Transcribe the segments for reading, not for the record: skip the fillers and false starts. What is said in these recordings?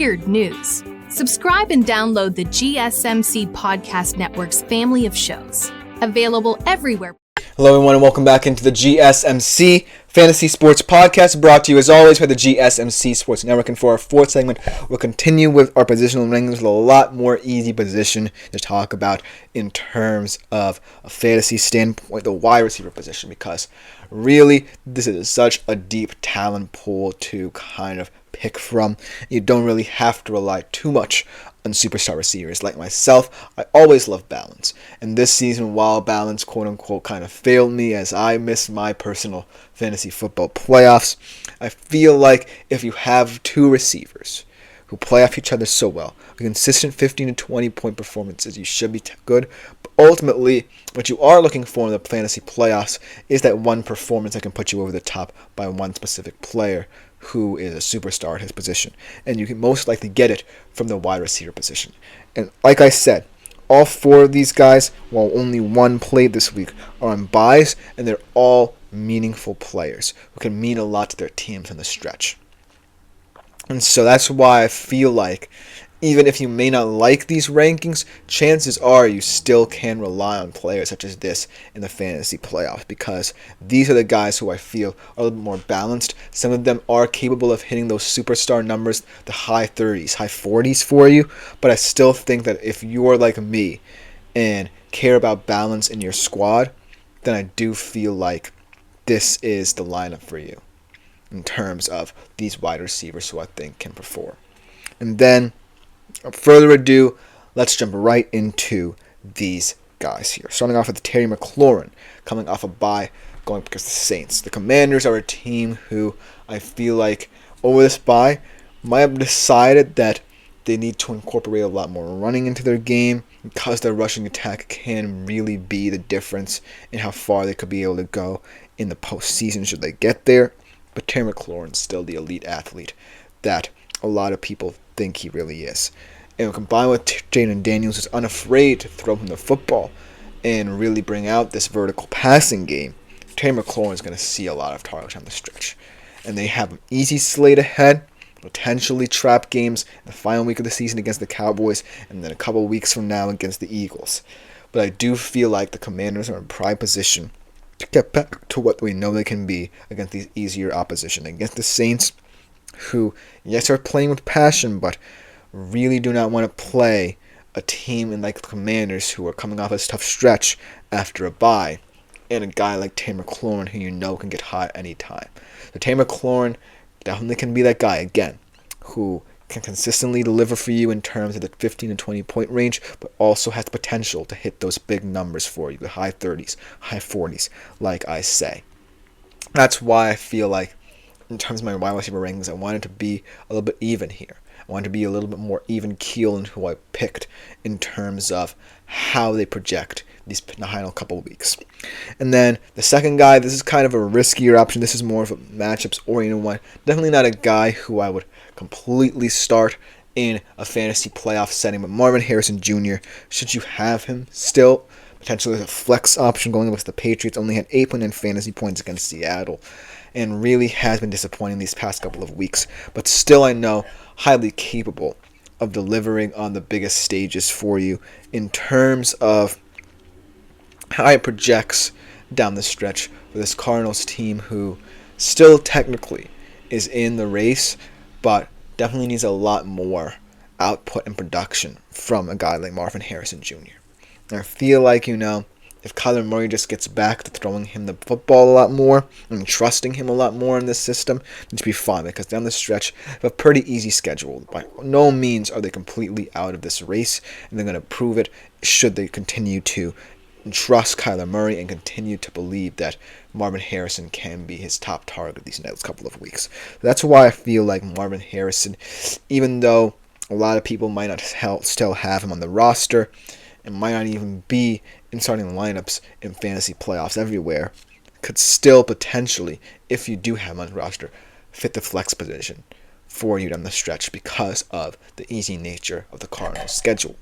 weird news. Subscribe and download the GSMC Podcast Network's family of shows, available everywhere. Hello everyone and welcome back into the GSMC Fantasy Sports Podcast, brought to you as always by the GSMC Sports Network. And for our fourth segment, we'll continue with our positional rankings with a lot more easy position to talk about in terms of a fantasy standpoint, the wide receiver position, because really this is such a deep talent pool to kind of pick from. You don't really have to rely too much on superstar receivers. Like myself, I always love balance. And this season, while balance, quote unquote, kind of failed me as I missed my personal fantasy football playoffs, I feel like if you have two receivers who play off each other so well, a consistent 15 to 20 point performances, you should be good. But ultimately, what you are looking for in the fantasy playoffs is that one performance that can put you over the top by one specific player who is a superstar at his position. And you can most likely get it from the wide receiver position. And like I said, all four of these guys, while only one played this week, are on buys, and they're all meaningful players who can mean a lot to their teams in the stretch. And so that's why I feel like even if you may not like these rankings, chances are you still can rely on players such as this in the fantasy playoffs, because these are the guys who I feel are a little bit more balanced. Some of them are capable of hitting those superstar numbers, the high 30s, high 40s for you, but I still think that if you're like me and care about balance in your squad, then I do feel like this is the lineup for you in terms of these wide receivers who I think can perform. And then, without further ado, let's jump right into these guys here. Starting off with Terry McLaurin, coming off a bye, going up against the Saints. The Commanders are a team who I feel like over this bye might have decided that they need to incorporate a lot more running into their game, because their rushing attack can really be the difference in how far they could be able to go in the postseason should they get there. But Terry McLaurin's still the elite athlete that a lot of people think he really is. And combined with Jaden Daniels, who's unafraid to throw him the football and really bring out this vertical passing game, Terry McLaurin is going to see a lot of targets on the stretch. And they have an easy slate ahead, potentially trap games in the final week of the season against the Cowboys, and then a couple of weeks from now against the Eagles. But I do feel like the Commanders are in prime position to get back to what we know they can be against these easier opposition. Against the Saints, who, yes, are playing with passion, but really do not want to play a team in like the Commanders, who are coming off a tough stretch after a bye, and a guy like Terry McLaurin, who you know can get hot anytime. So Terry McLaurin definitely can be that guy, again, who can consistently deliver for you in terms of the 15 to 20 point range, but also has the potential to hit those big numbers for you, the high 30s, high 40s, like I say. That's why I feel like, in terms of my wide receiver rankings, I wanted to be a little bit even here. I wanted to be a little bit more even keel in who I picked in terms of how they project these final couple of weeks. And then the second guy, this is kind of a riskier option. This is more of a matchups-oriented one. Definitely not a guy who I would completely start in a fantasy playoff setting, but Marvin Harrison Jr., should you have him still, potentially as a flex option going against the Patriots, only had 8.9 fantasy points against Seattle, and really has been disappointing these past couple of weeks. But still, I know, highly capable of delivering on the biggest stages for you in terms of how it projects down the stretch for this Cardinals team, who still technically is in the race, but definitely needs a lot more output and production from a guy like Marvin Harrison Jr. And I feel like, if Kyler Murray just gets back to throwing him the football a lot more and trusting him a lot more in this system, it'd be fine, because down the stretch, they have a pretty easy schedule. By no means are they completely out of this race, and they're going to prove it should they continue to trust Kyler Murray and continue to believe that Marvin Harrison can be his top target these next couple of weeks. That's why I feel like Marvin Harrison, even though a lot of people might not still have him on the roster and might not even be in starting lineups in fantasy playoffs everywhere, could still potentially, if you do have him on the roster, fit the flex position for you down the stretch because of the easy nature of the Cardinals' schedule.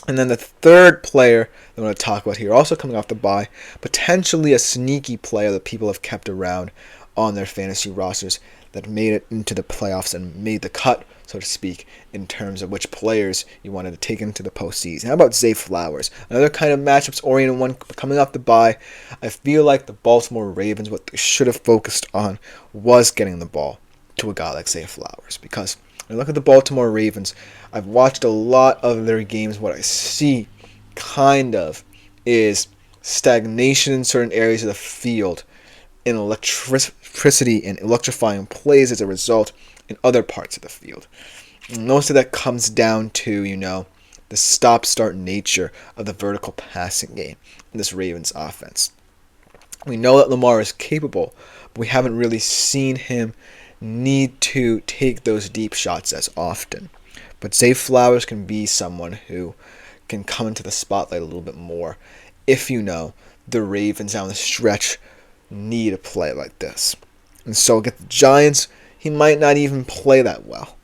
And then the third player that I want to talk about here, also coming off the bye, potentially a sneaky player that people have kept around on their fantasy rosters that made it into the playoffs and made the cut so to speak, in terms of which players you wanted to take into the postseason. How about Zay Flowers? Another kind of matchups-oriented one coming off the bye. I feel like the Baltimore Ravens, what they should have focused on was getting the ball to a guy like Zay Flowers. Because when I look at the Baltimore Ravens, I've watched a lot of their games. What I see kind of is stagnation in certain areas of the field, in electricity and electrifying plays as a result in other parts of the field. And most of that comes down to, the stop-start nature of the vertical passing game in this Ravens offense. We know that Lamar is capable, but we haven't really seen him need to take those deep shots as often. But Zay Flowers can be someone who can come into the spotlight a little bit more if the Ravens down the stretch need a play like this. And so against the Giants, he might not even play that well.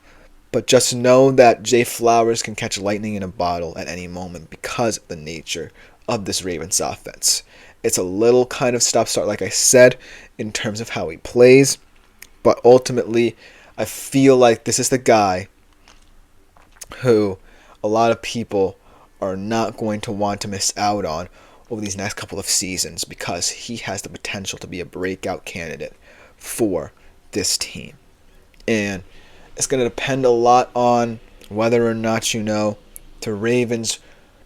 But just know that Zay Flowers can catch lightning in a bottle at any moment because of the nature of this Ravens offense. It's a little kind of stop-start, like I said, in terms of how he plays. But ultimately, I feel like this is the guy who a lot of people are not going to want to miss out on over these next couple of seasons, because he has the potential to be a breakout candidate for this team. And it's going to depend a lot on whether or not, the Ravens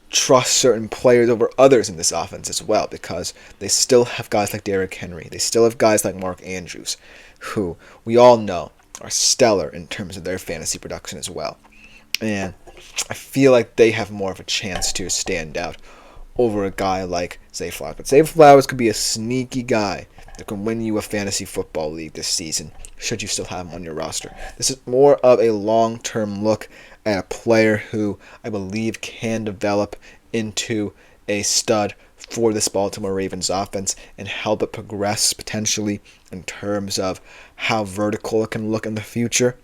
trust certain players over others in this offense as well, because they still have guys like Derrick Henry. They still have guys like Mark Andrews, who we all know are stellar in terms of their fantasy production as well. And I feel like they have more of a chance to stand out over a guy like Zay Flowers. But Zay Flowers could be a sneaky guy that can win you a fantasy football league this season, should you still have him on your roster. This is more of a long-term look at a player who I believe can develop into a stud for this Baltimore Ravens offense and help it progress potentially in terms of how vertical it can look in the future.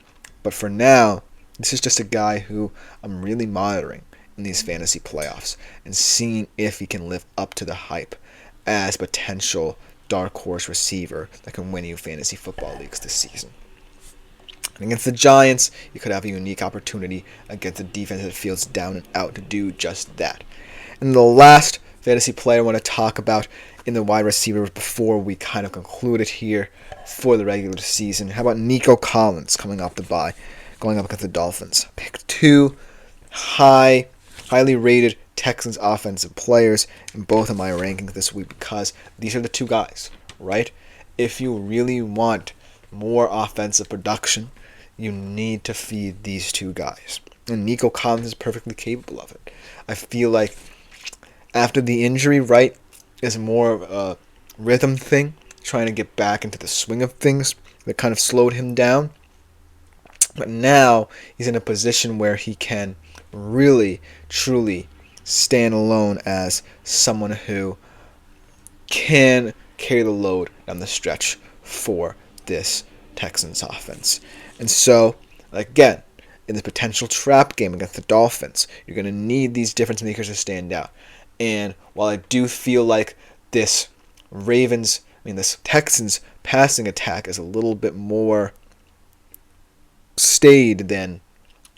But for now, this is just a guy who I'm really monitoring in these fantasy playoffs and seeing if he can live up to the hype as potential dark horse receiver that can win you fantasy football leagues this season. And against the Giants, you could have a unique opportunity against a defense that feels down and out to do just that. And the last fantasy player I want to talk about in the wide receivers before we kind of conclude it here for the regular season. How about Nico Collins coming off the bye, going up against the Dolphins? Pick two highly rated Texans offensive players in both of my rankings this week, because these are the two guys, right? If you really want more offensive production, you need to feed these two guys. And Nico Collins is perfectly capable of it. I feel like after the injury, right, is more of a rhythm thing, trying to get back into the swing of things that kind of slowed him down. But now he's in a position where he can really, truly stand alone as someone who can carry the load down the stretch for this Texans offense. And so, again, in the potential trap game against the Dolphins, you're going to need these difference makers to stand out. And while I do feel like this Texans passing attack is a little bit more staid than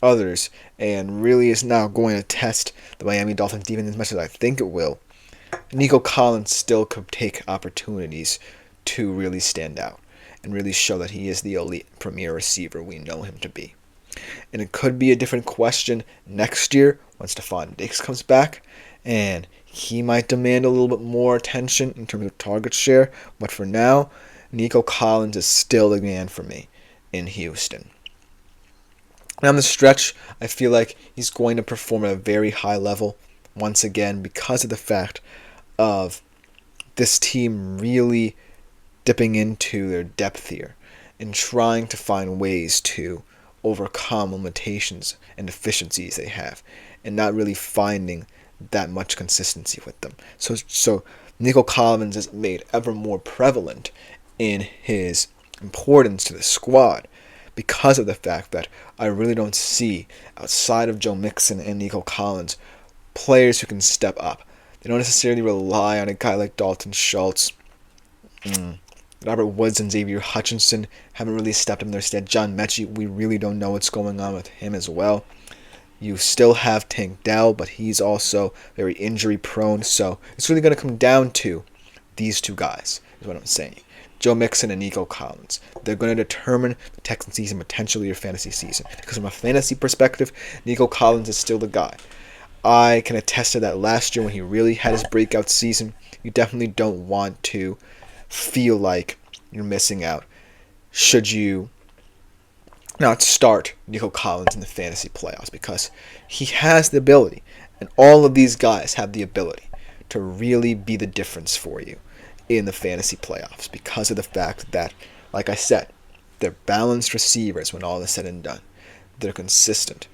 others and really is now going to test the Miami Dolphins defense as much as I think it will, Nico Collins still could take opportunities to really stand out and really show that he is the elite premier receiver we know him to be. And it could be a different question next year when Stephon Diggs comes back, and he might demand a little bit more attention in terms of target share. But for now, Nico Collins is still the man for me in Houston. And on the stretch, I feel like he's going to perform at a very high level once again because of the fact of this team really dipping into their depth here and trying to find ways to overcome limitations and deficiencies they have and not really finding that much consistency with them. So Nico Collins is made ever more prevalent in his importance to the squad because of the fact that I really don't see, outside of Joe Mixon and Nico Collins, players who can step up. They don't necessarily rely on a guy like Dalton Schultz Robert Woods and Xavier Hutchinson haven't really stepped up in their stead. John Mechie, we really don't know what's going on with him as well. You still have Tank Dell, but he's also very injury prone. So it's really going to come down to these two guys, is what I'm saying. Joe Mixon and Nico Collins. They're going to determine the Texan season, potentially your fantasy season. Because from a fantasy perspective, Nico Collins is still the guy. I can attest to that last year when he really had his breakout season. You definitely don't want to feel like you're missing out should you not start Nico Collins in the fantasy playoffs, because he has the ability, and all of these guys have the ability to really be the difference for you in the fantasy playoffs, because of the fact that, like I said, they're balanced receivers when all is said and done. They're consistent.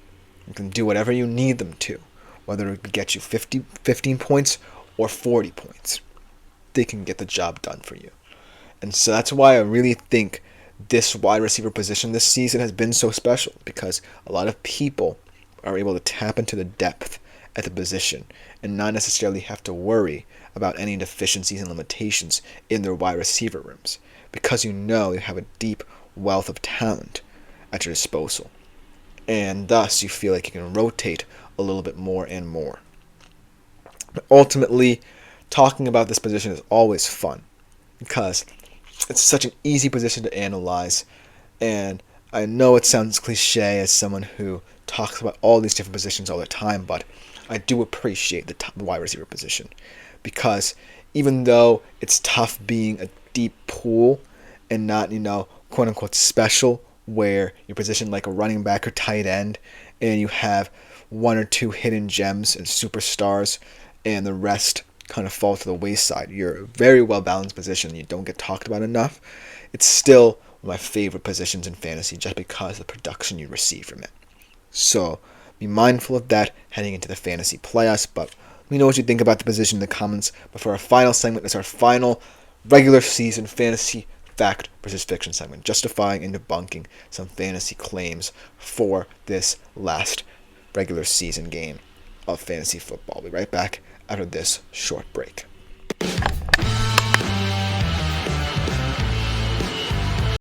You can do whatever you need them to, whether it get you 15 points or 40 points. They can get the job done for you. And so that's why I really think this wide receiver position this season has been so special, because a lot of people are able to tap into the depth at the position and not necessarily have to worry about any deficiencies and limitations in their wide receiver rooms, because you have a deep wealth of talent at your disposal. And thus you feel like you can rotate a little bit more and more. But ultimately, talking about this position is always fun, because it's such an easy position to analyze, and I know it sounds cliche as someone who talks about all these different positions all the time, but I do appreciate the wide receiver position, because even though it's tough being a deep pool and not, quote unquote special, where you're positioned like a running back or tight end, and you have one or two hidden gems and superstars, and the rest kind of fall to the wayside. You're a very well balanced position. You don't get talked about enough. It's still one of my favorite positions in fantasy, just because of the production you receive from it. So be mindful of that heading into the fantasy playoffs. But let me know what you think about the position in the comments. But for our final segment, it's our final regular season fantasy fact versus fiction segment, justifying and debunking some fantasy claims for this last regular season game of fantasy football. We'll be right back after this short break.